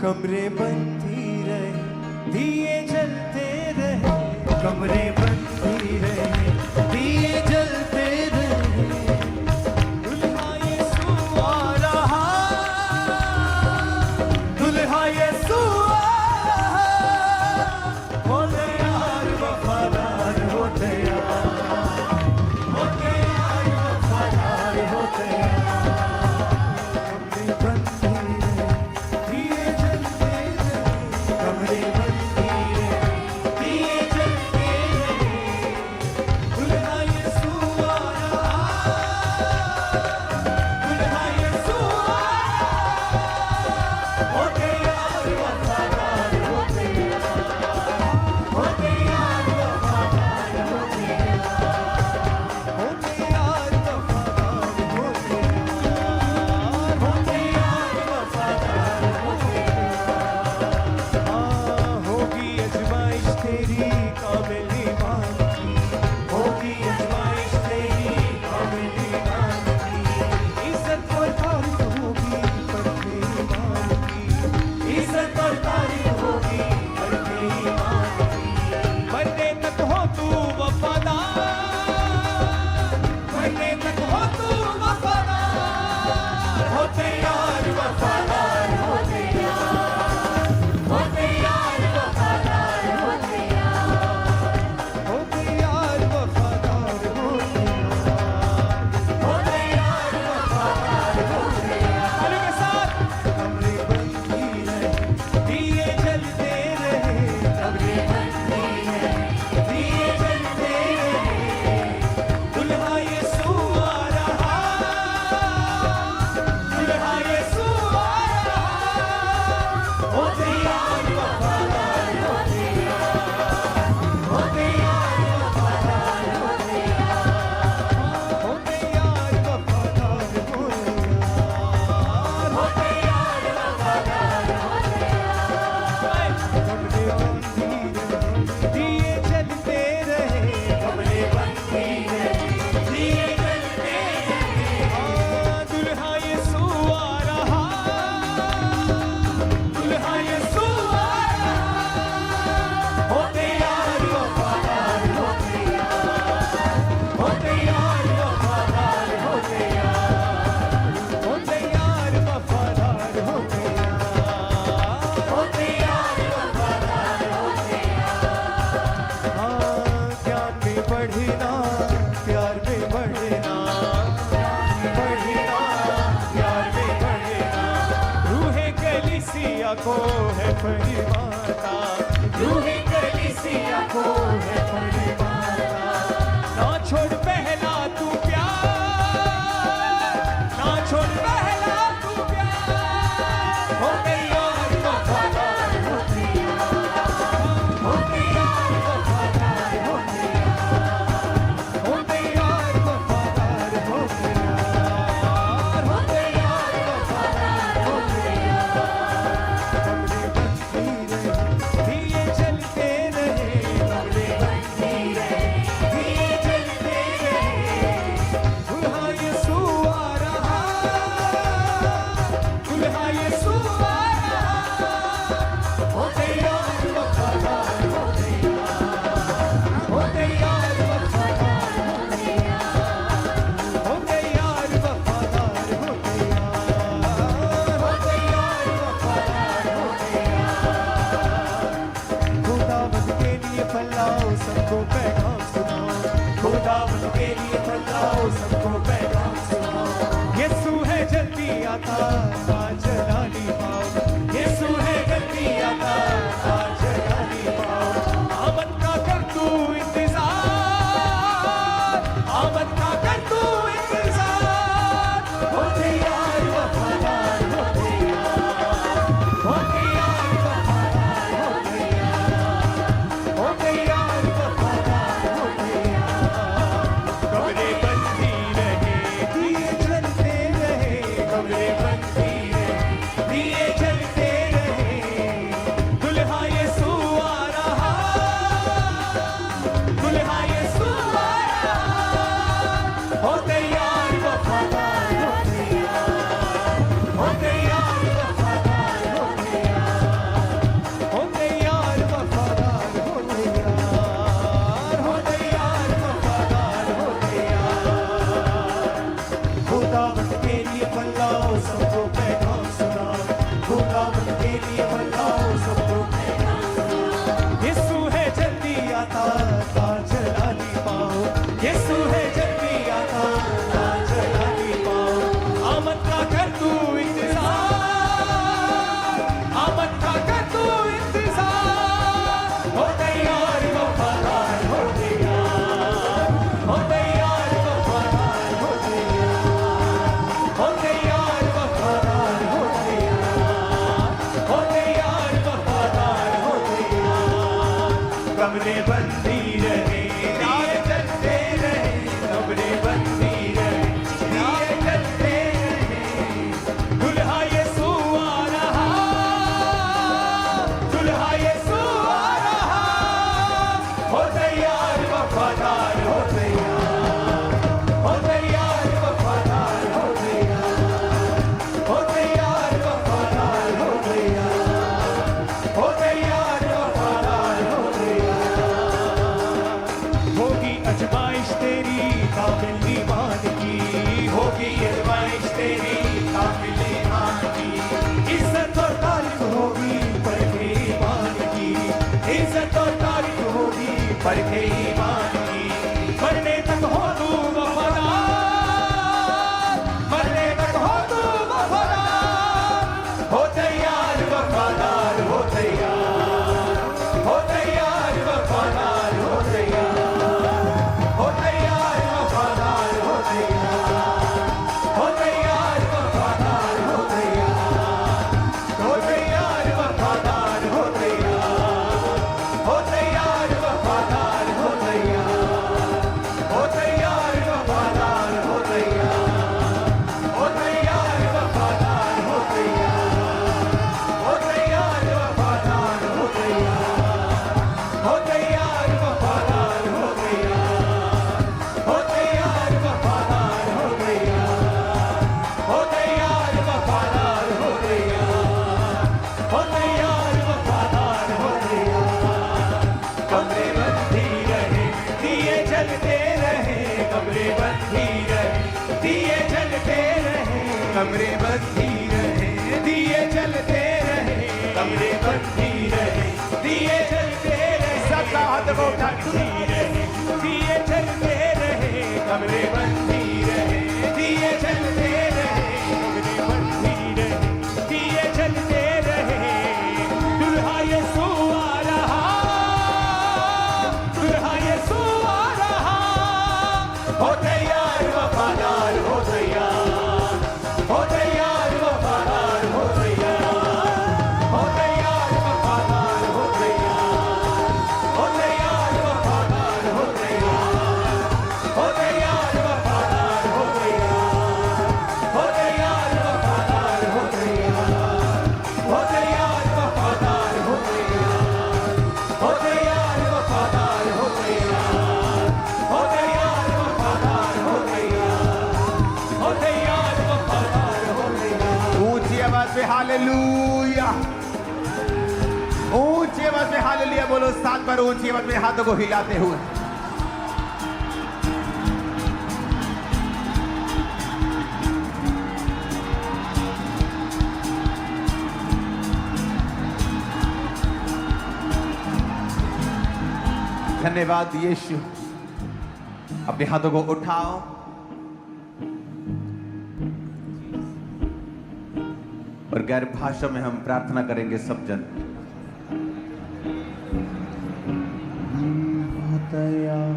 कमरे बनती रहे, दिए जलते रहे, कमरे बनती रहे, दिए जलते रहे। दुल्हा यीशु आ रहा, दुल्हा यीशु आ रहा, हो तैयार वफादार हो तैयार, हो तैयार वफादार हो तैयार। कमरे बनती रहे, दिए जलते रहे, कमरे बनती रहे, दिए जलते रहे। दुल्हा यीशु आ रहा, दुल्हा यीशु आ रहा, हो तैयार वफादार हो तैयार, हो तैयार वफादार हो तैयार, हो तैयार वफादार हो तैयार, हो तैयार वफादार हो तैयार। होगी अजमाइश तेरी काबिल ईमान की, होगी अजमाइश तेरी काबिल ईमान की। इज्जत और तारीफ होगी परखे ईमान की, इज्जत और तारीफ होगी परखे ईमान की। मरने तक हो तू वफादार, मरने तक हो तू वफादार, हो तैयार वफादार हो तैयार, हो तैयार वफादार हो तैयार, हो तैयार वफादार हो तैयार, हो तैयार वफादार हो तैयार। तालियों के साथ। कमरे बनती रहे, दिए जलते रहे, कमरे बनती रहे, दिए जलते रहे। दुल्हा यीशु आ रहा, दुल्हा यीशु आ रहा, हो तैयार वफादार हो तैयार, हो तैयार वफादार हो तैयार, हो तैयार वफादार हो तैयार, हो तैयार वफादार हो तैयार। कमरे बनती रहे, दिए जलते रहे, कमरे बनती रहे, दिए जलते रहे। दुल्हा यीशु आ रहा, दुल्हा यीशु आ रहा, हो तैयार वफादार हो तैयार, हो तैयार वफादार हो तैयार, हो तैयार वफादार हो तैयार, हो तैयार वफादार हो तैयार। ज्ञान में बढ़ना, प्यार में बढ़ना, बढ़ना, प्यार में बढ़ना। रूहे कलीसिया को है परिवारता, रूहे कलीसिया को है परिवारता। ना छोड़ पहला तू प्यार, ना छोड़ पहला तू प्यार, हो तैयार वफादार हो तैयार, हो तैयार वफादार हो तैयार, हो तैयार वफादार हो तैयार, हो तैयार वफादार हो तैयार। कमरे बनती रहे, दिए जलते रहे, कमरे बनती रहे, दिए जलते रहे। दुल्हा यीशु आ रहा, दुल्हा यीशु आ रहा, हो तैयार वफादार हो तैयार, हो तैयार वफादार हो तैयार, हो तैयार वफादार हो तैयार, हो तैयार वफादार हो तैयार। खुदावंद के लिए फैलाओ, सबको पैगाम सुनाओ, खुदावंद के लिए फैलाओ, सबको पैगाम सुनाओ। यीशु है जल्दी आता, आज जलाली पाओ, यीशु है जल्दी आता, आज जलाली पाओ। आमद का कर तू इंतजार, आमद का कर तू इंतजार, हो तैयार वफादार हो तैयार, हो तैयार वफादार हो तैयार, हो तैयार वफादार हो तैयार। कमरे बनती रहे, दिए जलते रहे, कमरे बनती रहे, कमरे बंदी रहे, दिए जलते रहे, कमरे बंदी रहे, दिए जलते रहे, सबका हाथ उठा रहे, दिए जलते रहे, कमरे बंदी रहे, दिए जलते रहे, कमरे बंदी रहे, दिए जलते रहे। दुल्हा यीशु आ रहा, दुल्हा यीशु आ रहा, हो तैयार वफादार हो तैयार, हो तैयार वफादार हो तैयार, हो तैयार वफादार हो तैयार, हो तैयार वफादार हो तैयार, हो तैयार वफादार हो तैयार, हो तैयार वफादार हो तैयार, हो तैयार वफादार हो तैयार, हो तैयार वफादार हो तैयार, हो तैयार वफादार हो तैयार, हो तैयार वफादार हो तैयार। ऊंची आवाज में हालेलुया, ऊंची आवाज में हालेलुया बोलो 7 बार ऊंची आवाज में हाथों को हिलाते हुए। धन्यवाद यीशु। अपने हाथों को उठाओ और गैर भाषा में हम प्रार्थना करेंगे सब जन। हो तैयार